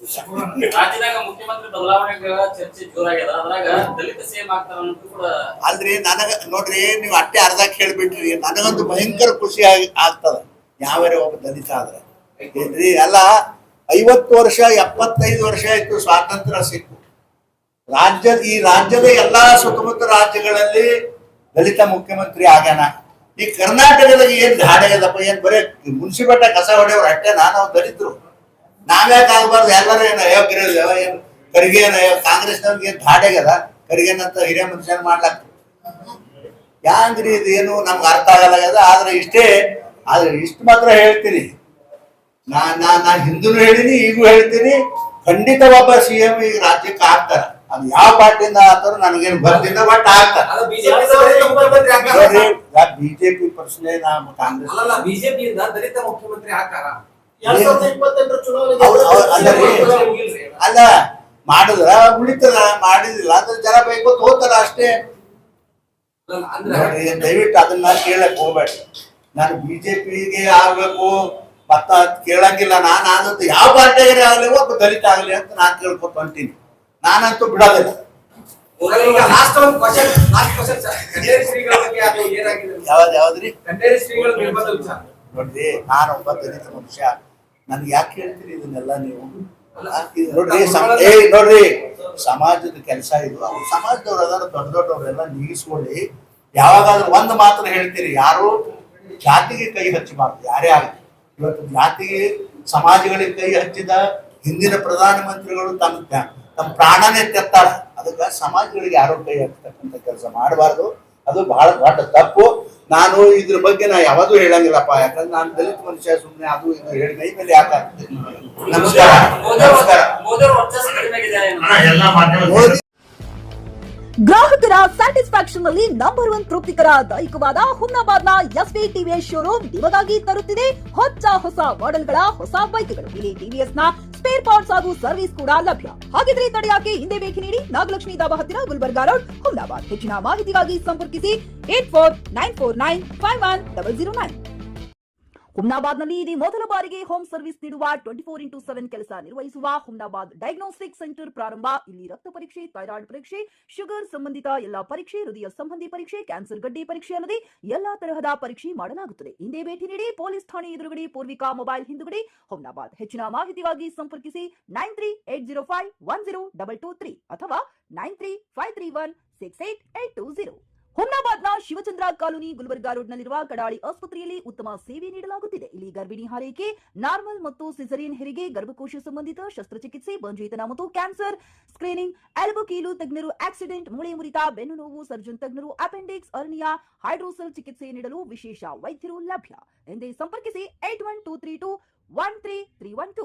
ರಾಜ್ಯದಾಗ ಮುಖ್ಯಮಂತ್ರಿ ಬದಲಾವಣೆಗೆ ಚರ್ಚೆ ಜೋರಾಗ್ಯದ. ಅದ್ರಾಗ ದಲಿತ ಸಿಎಂ ಆಗ್ತಾರ ಅನ್ನೋದು ಕೂಡ ಅಲ್ರಿ. ನನಗ ನೋಡ್ರಿ, ನೀವು ಅಟ್ಟೆ ಅರ್ಧ ಕೇಳ್ಬಿಟ್ರಿ. ನನಗಂತೂ ಭಯಂಕರ ಖುಷಿ ಆಗ್ತದ ಯಾವ್ಯಾರ ಒಬ್ಬ ದಲಿತ ಆದ್ರೆ. ಏನ್ರಿ ಅಲ್ಲ, 50 ವರ್ಷ 75 ವರ್ಷ ಆಯ್ತು ಸ್ವಾತಂತ್ರ್ಯ ಸಿಕ್ಕು. ಈ ರಾಜ್ಯದ ಎಲ್ಲಾ ಸುತ್ತಮುತ್ತ ರಾಜ್ಯಗಳಲ್ಲಿ ದಲಿತ ಮುಖ್ಯಮಂತ್ರಿ ಆಗ್ಯಾನ. ಈ ಕರ್ನಾಟಕದಾಗ ಏನ್ ಧಾಡೆಗದಪ್ಪ, ಏನ್ ಬರೀ ಮುನ್ಸಿಪಲ್ಟ ಕಸ ಹೊಡೆಯವ್ರು ಅಟ್ಟೆನಾ? ನಾವು ದಲಿತರು ನಾವ್ಯಾಕೆ ಆಗ್ಬಾರ್ದು? ಎಲ್ಲರೂ ಏನ್ ಅಯೋಗ್ಯ ಏನ್ ಕರಿಗೇನ ಕಾಂಗ್ರೆಸ್ನವ್ರಿಗೆ ಏನ್ ಧಾಡೆಗದ? ಕರಿಗೇನಂತ ಹಿರಿಯ ಮನುಷ್ಯನ್ ಮಾಡ್ಲಾಕ ಯಾಂಗ್ರಿ ಇದೇನು ನಮ್ಗೆ ಅರ್ಥ ಆಗಲ್ಲ. ಆದ್ರೆ ಇಷ್ಟು ಮಾತ್ರ ಹೇಳ್ತೀನಿ, ನಾ ಹಿಂದೂನು ಹೇಳಿನಿ, ಈಗೂ ಹೇಳ್ತೀನಿ, ಖಂಡಿತ ಒಬ್ಬ ಸಿಎಂ ಈಗ ರಾಜ್ಯಕ್ಕೆ ಆಗ್ತಾರ. ಅದು ಯಾವ ಪಾರ್ಟಿಯಿಂದ ಆಗ್ತಾರೋ ನನಗೇನು ಬರ್ತಿಲ್ಲ, ಬಟ್ ಆಗ್ತಾರ. ಬಿಜೆಪಿ ಪರ್ಸನೆ ನಮ್ಮ ಕಾಂಗ್ರೆಸ್ ಬಿಜೆಪಿಯಿಂದ ದಲಿತ ಮುಖ್ಯಮಂತ್ರಿ ಆಗ್ತಾರ. ಅಲ್ಲ, ಮಾಡಿದ್ರ ಉಳಿತದ, ಮಾಡಿದಿಲ್ಲ ಅಂದ್ರೆ ಜನ ಬೈಕೋತ್ ಹೋಗ್ತಾರ ಅಷ್ಟೇ. ದಯವಿಟ್ಟು ಅದನ್ನ ಕೇಳಕ್ ಹೋಗ್ಬೇಡಿ. ನಾನು ಬಿಜೆಪಿಗೆ ಆಗ್ಬೇಕು ಮತ್ತ ಕೇಳಂಗಿಲ್ಲ. ನಾನು ಆದದ್ದು ಯಾವ ಪಾರ್ಟಿಯಾಗ ಆಗ್ಲಿ ಒಬ್ಬ ದಲಿತ ಆಗ್ಲಿ ಅಂತ ನಾನ್ ಕೇಳ್ಕೊತ ಹೊಂಟೀನಿ. ನಾನಂತೂ ಬಿಡೋದಿಲ್ಲ. ಯಾವ್ದ್ರಿ ನೋಡ್ರಿ, ನಾನೊಬ್ಬ ದಲಿತ ಮನುಷ್ಯ. ನನ್ಗೆ ಯಾಕೆ ಹೇಳ್ತೀರಿ ಇದನ್ನೆಲ್ಲ ನೀವು? ನೋಡ್ರಿ, ಸಮಾಜದ ಕೆಲಸ ಇದು. ಅವ್ರು ಸಮಾಜದವ್ರು ಅದಾರ, ದೊಡ್ಡವರೆಲ್ಲ ನೀಗಿಸ್ಕೊಳ್ಳಿ. ಯಾವಾಗಾದ್ರೂ ಒಂದು ಮಾತ್ರ ಹೇಳ್ತೀರಿ, ಯಾರು ಜಾತಿಗೆ ಕೈ ಹಚ್ಚಬಾರ್ದು. ಯಾರೇ ಆಗಲಿ, ಇವತ್ತು ಜಾತಿಗೆ ಸಮಾಜಗಳಿಗೆ ಕೈ ಹಚ್ಚಿದ ಹಿಂದಿನ ಪ್ರಧಾನಮಂತ್ರಿಗಳು ತಮ್ಮ ಪ್ರಾಣನೇ ತೆತ್ತಾರ. ಅದಕ್ಕೆ ಸಮಾಜಗಳಿಗೆ ಯಾರೋ ಕೈ ಹಚ್ಚತಕ್ಕಂಥ ಕೆಲಸ ಮಾಡಬಾರ್ದು. ಅದು ಬಹಳ ದೊಡ್ಡ ತಪ್ಪು. ನಾನು ಇದ್ರ ಬಗ್ಗೆ ಯಾವಾಗೂ ಹೇಳಂಗಿಲ್ಲಪ್ಪ, ಯಾಕಂದ್ರೆ ನಾನು ದಲಿತ ಮನುಷ್ಯ. ಸುಮ್ಮನೆ ಅದು ಇದು ಹೇಳಿ ಮೈ ಮೇಲೆ ಯಾಕಾಗ್ತದೆ. ನಮಸ್ಕಾರ. ಮೋದಿ ಗ್ರಾಹಕರ ಸ್ಯಾಟಿಸ್ಫ್ಯಾಕ್ಷನ್ ನಲ್ಲಿ ನಂಬರ್ 1 ತೃಪ್ತಿಕರ ದೈಹಿಕವಾದ ಹುಮ್ನಾಬಾದ್ನ ಎಸ್ವಿ ಟಿವಿಎಸ್ ಶೋರೂಮ್ ನಿಮಗಾಗಿ ತರುತ್ತಿದೆ ಹೊಸ ಮಾಡೆಲ್ಗಳ ಹೊಸ ಬೈಕ್ಗಳು. ಇಲ್ಲಿ ಟಿವಿಎಸ್ ನ ಸ್ಪೇರ್ ಪಾರ್ಟ್ಸ್ ಹಾಗೂ ಸರ್ವಿಸ್ ಕೂಡ ಲಭ್ಯ. ಹಾಗಿದ್ರೆ ತಡೆಯಾಕೆ ಹಿಂದೆ ಭೇಟಿ ನೀಡಿ. ನಾಗಲಕ್ಷ್ಮಿ ದಾಬಾ ಹತ್ತಿರ ಗುಲ್ಬರ್ಗಾ ರೋಡ್, ಹುಮ್ನಾಬಾದ್. ಹೆಚ್ಚಿನ ಮಾಹಿತಿಗಾಗಿ ಸಂಪರ್ಕಿಸಿ 8494951009. ಹುಮ್ನಾಬಾದ್ನಲ್ಲಿ ಇದು ಮೊದಲ ಬಾರಿಗೆ ಹೋಮ್ ಸರ್ವಿಸ್ ನೀಡುವ 24x7 ಕೆಲಸ ನಿರ್ವಹಿಸುವ ಹುಮ್ನಾಬಾದ್ ಡಯಾಗ್ನೋಸ್ಟಿಕ್ ಸೆಂಟರ್ ಪ್ರಾರಂಭ. ಇಲ್ಲಿ ರಕ್ತ ಪರೀಕ್ಷೆ, ಥೈರಾಯ್ಡ್ ಪರೀಕ್ಷೆ, ಶುಗರ್ ಸಂಬಂಧಿತ ಎಲ್ಲಾ ಪರೀಕ್ಷೆ, ಹೃದಯ ಸಂಬಂಧಿ ಪರೀಕ್ಷೆ, ಕ್ಯಾನ್ಸರ್ ಗಡ್ಡೆ ಪರೀಕ್ಷೆ ಅಲ್ಲದೆ ಎಲ್ಲಾ ತರಹದ ಪರೀಕ್ಷೆ ಮಾಡಲಾಗುತ್ತದೆ. ಹಿಂದೆ ಭೇಟಿ ನೀಡಿ. ಪೊಲೀಸ್ ಠಾಣೆ ಎದುರುಗಡೆ, ಪೂರ್ವಿಕಾ ಮೊಬೈಲ್ ಹಿಂದುಗಡೆ, ಹುಮ್ನಾಬಾದ್. ಹೆಚ್ಚಿನ ಮಾಹಿತಿಗಾಗಿ ಸಂಪರ್ಕಿಸಿ 9380510223 ಅಥವಾ 9353168820. ಹುಮ್ನಾಬಾದ್ನ ಶಿವಚಂದ್ರ ಕಾಲೋನಿ, ಗುಲ್ಬರ್ಗಾ ರೋಡ್ನಲ್ಲಿರುವ ಕಡಾಳಿ ಆಸ್ಪತ್ರೆಯಲ್ಲಿ ಉತ್ತಮ ಸೇವೆ ನೀಡಲಾಗುತ್ತಿದೆ. ಇಲ್ಲಿ ಗರ್ಭಿಣಿ ಹಾರೈಕೆ, ನಾರ್ಮಲ್ ಮತ್ತು ಸಿಸರಿಯನ್ ಹೆರಿಗೆ, ಗರ್ಭಕೋಶ ಸಂಬಂಧಿತ ಶಸ್ತ್ರಚಿಕಿತ್ಸೆ, ಬಂಜೇತನ ಮತ್ತು ಕ್ಯಾನ್ಸರ್ ಸ್ಕ್ರೀನಿಂಗ್, ಎಲ್ಬೋ ಕೀಲು ತಜ್ಞರು, ಆಕ್ಸಿಡೆಂಟ್, ಮೂಳೆ ಮುರಿತ, ಬೆನ್ನು ನೋವು ಸರ್ಜನ್ ತಜ್ಞರು, ಅಪೆಂಡಿಕ್ಸ್, ಅರ್ನಿಯಾ, ಹೈಡ್ರೋಸೆಲ್ ಚಿಕಿತ್ಸೆ ನೀಡಲು ವಿಶೇಷ ವೈದ್ಯರು ಲಭ್ಯ. ಎಂದೇ ಸಂಪರ್ಕಿಸಿ 8123213312.